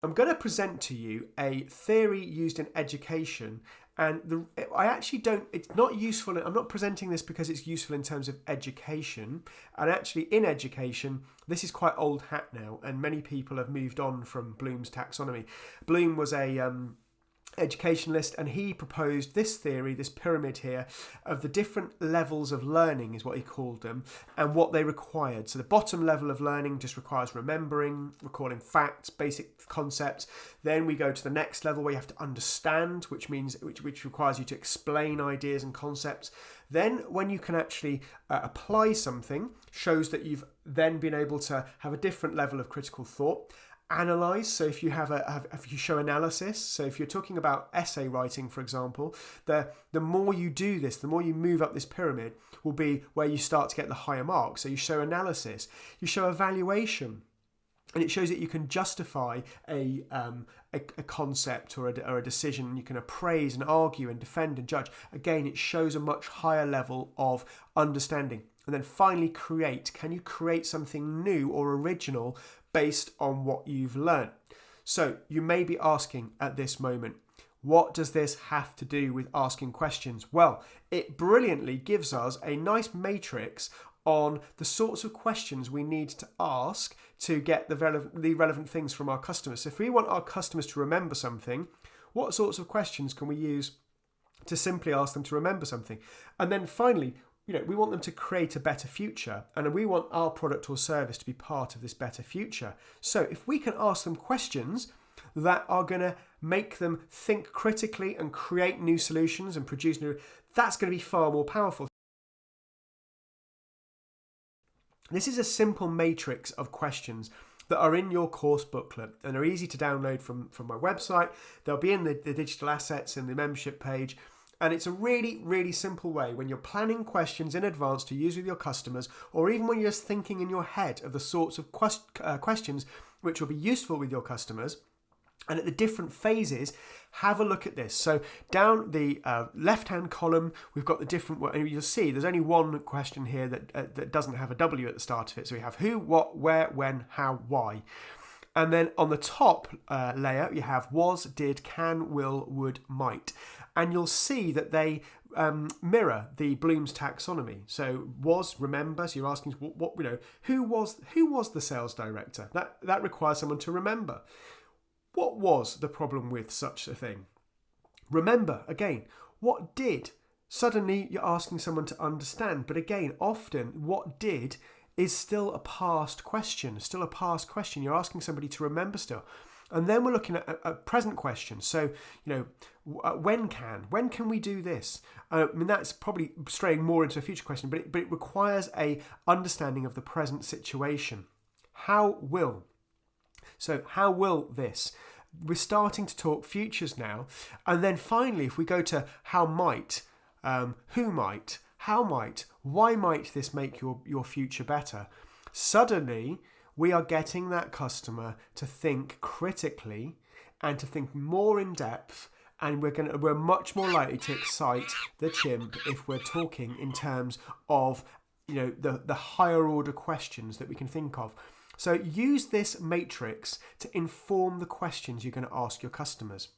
I'm going to present to you a theory used in education, and it's not useful. I'm not presenting this because it's useful in terms of education. And actually in education, this is quite old hat now, and many people have moved on from Bloom's taxonomy. Bloom was a educationalist, and he proposed this theory, this pyramid here, of the different levels of learning is what he called them, and what they required. So the bottom level of learning just requires remembering, recalling facts, basic concepts. Then we go to the next level where you have to understand, which requires you to explain ideas and concepts. Then when you can actually apply something, shows that you've then been able to have a different level of critical thought. Analyze, so if you if you show analysis, so if you're talking about essay writing, for example, the more you do this, the more you move up this pyramid, will be where you start to get the higher marks. So you show analysis, you show evaluation, and it shows that you can justify a concept or a decision. You can appraise and argue and defend and judge. Again, it shows a much higher level of understanding. And then finally, create. Can you create something new or original based on what you've learned? So you may be asking at this moment, what does this have to do with asking questions? Well, it brilliantly gives us a nice matrix on the sorts of questions we need to ask to get the relevant things from our customers. So if we want our customers to remember something, what sorts of questions can we use to simply ask them to remember something? And then finally, we want them to create a better future, and we want our product or service to be part of this better future. So if we can ask them questions that are going to make them think critically and create new solutions and produce new, that's going to be far more powerful. This is a simple matrix of questions that are in your course booklet and are easy to download from my website. They'll be in the digital assets in the membership page. And it's a really, really simple way when you're planning questions in advance to use with your customers, or even when you're just thinking in your head of the sorts of questions which will be useful with your customers. And at the different phases, have a look at this. So down the left-hand column, we've got the different, and you'll see there's only one question here that doesn't have a W at the start of it. So we have who, what, where, when, how, why. And then on the top layer, you have was, did, can, will, would, might. And you'll see that they mirror the Bloom's taxonomy. So was, remember, so you're asking who was the sales director? That requires someone to remember. What was the problem with such a thing? Remember, again, what did? Suddenly you're asking someone to understand. But again, often what did is still a past question. You're asking somebody to remember still. And then we're looking at a present question. So, when can we do this? That's probably straying more into a future question, but it requires a understanding of the present situation. How will this? We're starting to talk futures now. And then finally, if we go to how might, who might, how might, why might this make your future better? Suddenly, we are getting that customer to think critically and to think more in depth, and we're much more likely to excite the chimp if we're talking in terms of the higher order questions that we can think of. So use this matrix to inform the questions you're going to ask your customers.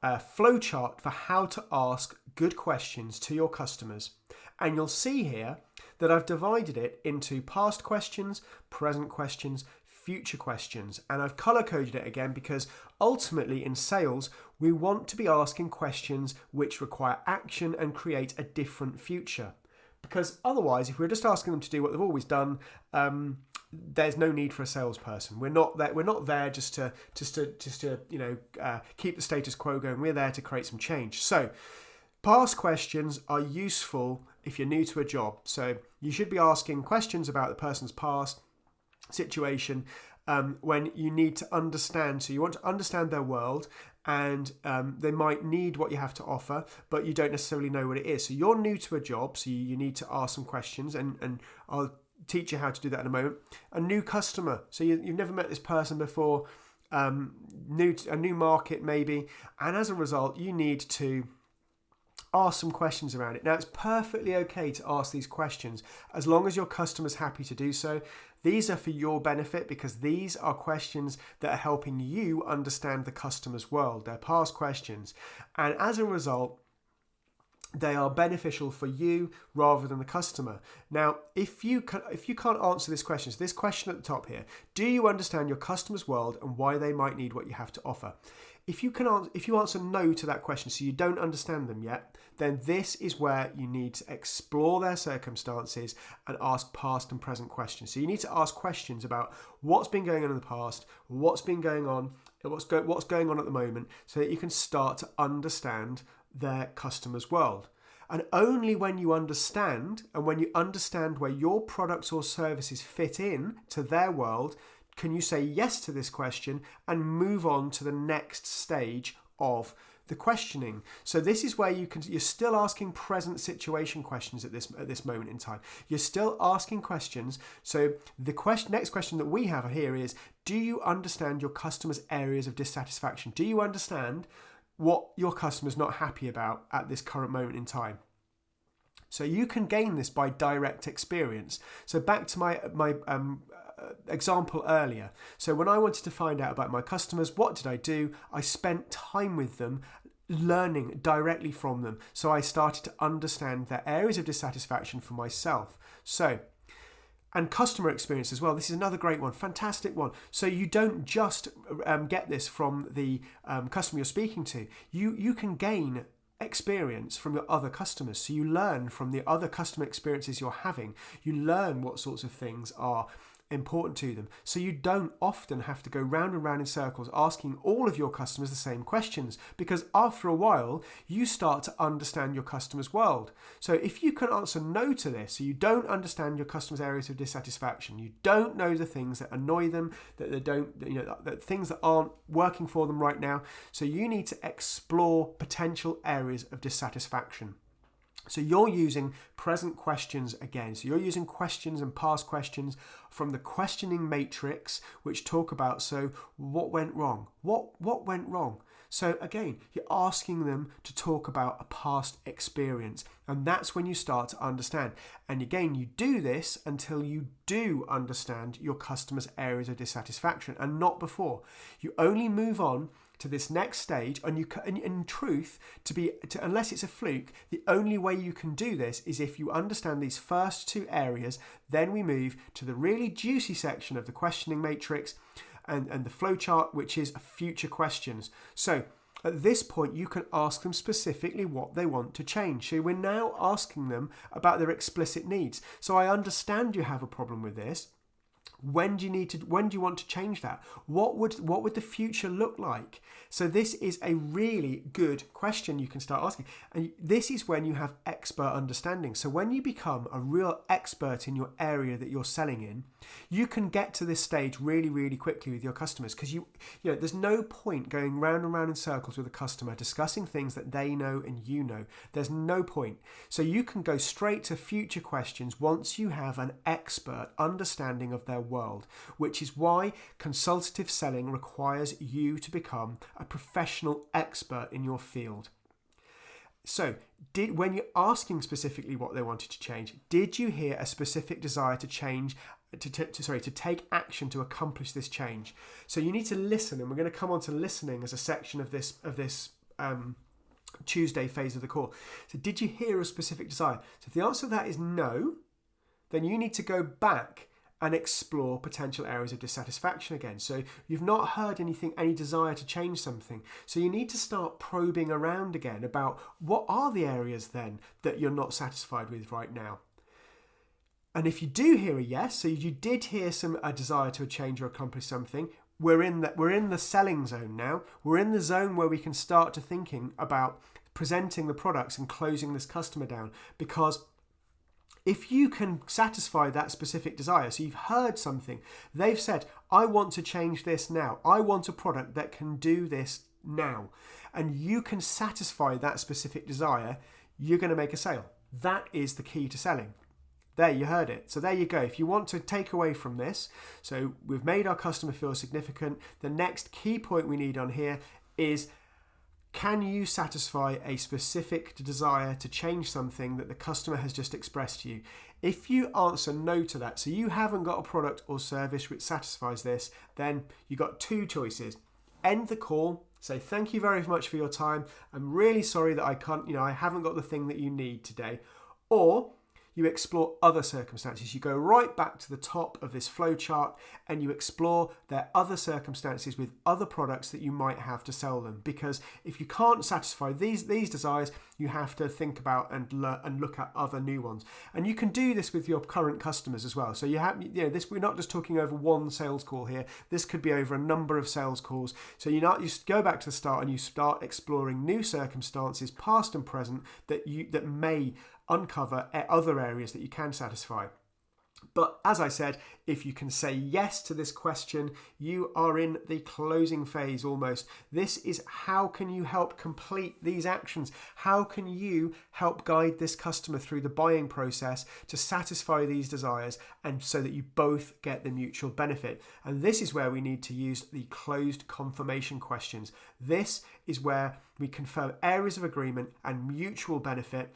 A flowchart for how to ask good questions to your customers. And you'll see here that I've divided it into past questions, present questions, future questions. And I've color-coded it again because ultimately in sales, we want to be asking questions which require action and create a different future. Because otherwise, if we're just asking them to do what they've always done, there's no need for a salesperson. We're not there just to keep the status quo going. We're there to create some change. So, past questions are useful if you're new to a job. So you should be asking questions about the person's past situation when you need to understand. So you want to understand their world, and they might need what you have to offer, but you don't necessarily know what it is. So you're new to a job, so you need to ask some questions, and I'll teach you how to do that in a moment. A new customer, so you've never met this person before, a new market maybe, and as a result, you need to ask some questions around it. Now, it's perfectly okay to ask these questions as long as your customer's happy to do so. These are for your benefit because these are questions that are helping you understand the customer's world. They're past questions. And as a result, they are beneficial for you rather than the customer. Now, if you can't answer this question, so this question at the top here, do you understand your customer's world and why they might need what you have to offer? If you answer no to that question, so you don't understand them yet, then this is where you need to explore their circumstances and ask past and present questions. So you need to ask questions about what's been going on in the past, what's been going on, what's going on at the moment, so that you can start to understand their customer's world. And only when you understand, and when you understand where your products or services fit in to their world, can you say yes to this question and move on to the next stage of the questioning. So this is where you're still asking present situation questions at this moment in time. You're still asking questions. So the next question that we have here is, do you understand your customer's areas of dissatisfaction? Do you understand what your customer's not happy about at this current moment in time? So you can gain this by direct experience. So back to my example earlier. So when I wanted to find out about my customers, what did I do? I spent time with them, learning directly from them. So I started to understand their areas of dissatisfaction for myself. And customer experience as well. This is another great one, fantastic one. So you don't just get this from the customer you're speaking to. You can gain experience from your other customers. So you learn from the other customer experiences you're having. You learn what sorts of things are important to them. So you don't often have to go round and round in circles asking all of your customers the same questions, because after a while you start to understand your customer's world. So if you can answer no to this, so you don't understand your customer's areas of dissatisfaction, you don't know the things that annoy them, that things that aren't working for them right now, so you need to explore potential areas of dissatisfaction. So you're using present questions again. So you're using questions and past questions from the questioning matrix, which talk about, so what went wrong? What went wrong? So again, you're asking them to talk about a past experience, and that's when you start to understand. And again, you do this until you do understand your customer's areas of dissatisfaction, and not before. You only move on to this next stage, and in truth, unless it's a fluke, the only way you can do this is if you understand these first two areas. Then we move to the really juicy section of the questioning matrix and the flowchart, which is future questions. So at this point, you can ask them specifically what they want to change. So we're now asking them about their explicit needs. So I understand you have a problem with this. When do you want to change that? What would the future look like? So this is a really good question you can start asking. And this is when you have expert understanding. So when you become a real expert in your area that you're selling in, you can get to this stage really, really quickly with your customers, because there's no point going round and round in circles with a customer discussing things that they know and you know. There's no point. So you can go straight to future questions once you have an expert understanding of their world, which is why consultative selling requires you to become a professional expert in your field. So, when you're asking specifically what they wanted to change, did you hear a specific desire to change, to take action to accomplish this change? So you need to listen, and we're going to come on to listening as a section of this Tuesday phase of the call. So did you hear a specific desire? So if the answer to that is no, then you need to go back and explore potential areas of dissatisfaction again. So you've not heard any desire to change something. So you need to start probing around again about what are the areas then that you're not satisfied with right now. And if you do hear a yes, so you did hear a desire to change or accomplish something, we're in the selling zone now. We're in the zone where we can start to thinking about presenting the products and closing this customer down, because if you can satisfy that specific desire, so you've heard something, they've said, I want to change this now. I want a product that can do this now. And you can satisfy that specific desire, you're going to make a sale. That is the key to selling. There, you heard it. So there you go. If you want to take away from this, so we've made our customer feel significant. The next key point we need on here is Can you satisfy a specific desire to change something that the customer has just expressed to you? If you answer no to that, so you haven't got a product or service which satisfies this, then you've got two choices. End the call, say thank you very much for your time. I'm really sorry that I haven't got the thing that you need today. Or you explore other circumstances. You go right back to the top of this flowchart and you explore their other circumstances with other products that you might have to sell them. Because if you can't satisfy these desires, you have to think about and look at other new ones. And you can do this with your current customers as well. So you have, this, we're not just talking over one sales call here. This could be over a number of sales calls. So you go back to the start and you start exploring new circumstances, past and present, that may uncover other areas that you can satisfy. But as I said, if you can say yes to this question, you are in the closing phase almost. This is how can you help complete these actions? How can you help guide this customer through the buying process to satisfy these desires and so that you both get the mutual benefit? And this is where we need to use the closed confirmation questions. This is where we confirm areas of agreement and mutual benefit,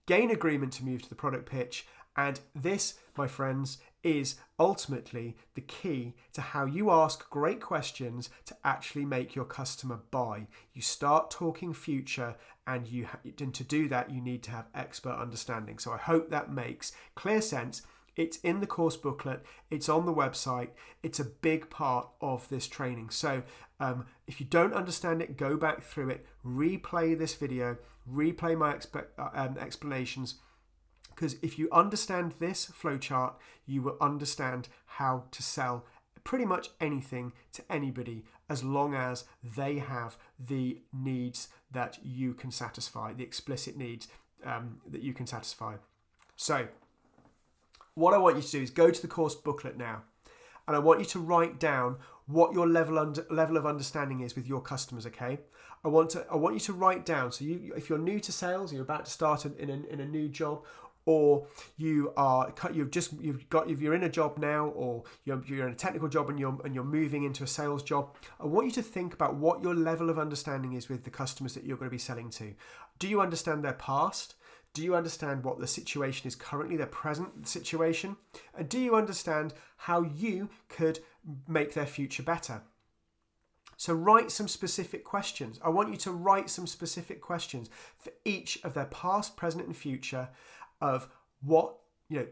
gain agreement to move to the product pitch, and this, my friends, is ultimately the key to how you ask great questions to actually make your customer buy. You start talking future, and to do that, you need to have expert understanding. So I hope that makes clear sense. It's in the course booklet. It's on the website. It's a big part of this training. So if you don't understand it, go back through it, replay this video, replay my explanations. Because if you understand this flowchart, you will understand how to sell pretty much anything to anybody as long as they have the needs that you can satisfy, the explicit needs that you can satisfy. So what I want you to do is go to the course booklet now, and I want you to write down what your level of understanding is with your customers. Okay, I want you to write down. So if you're new to sales, you're about to start in a new job, or you're in a job now, or you're in a technical job and you're moving into a sales job. I want you to think about what your level of understanding is with the customers that you're going to be selling to. Do you understand their past? Do you understand what the situation is currently, their present situation? And do you understand how you could make their future better? So write some specific questions. I want you to write some specific questions for each of their past, present, and future of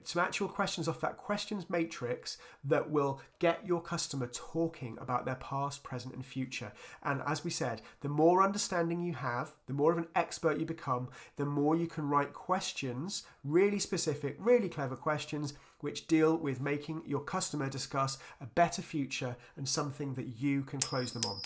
some actual questions off that questions matrix that will get your customer talking about their past, present, and future. And as we said, the more understanding you have, the more of an expert you become, the more you can write questions, really specific, really clever questions, which deal with making your customer discuss a better future and something that you can close them on.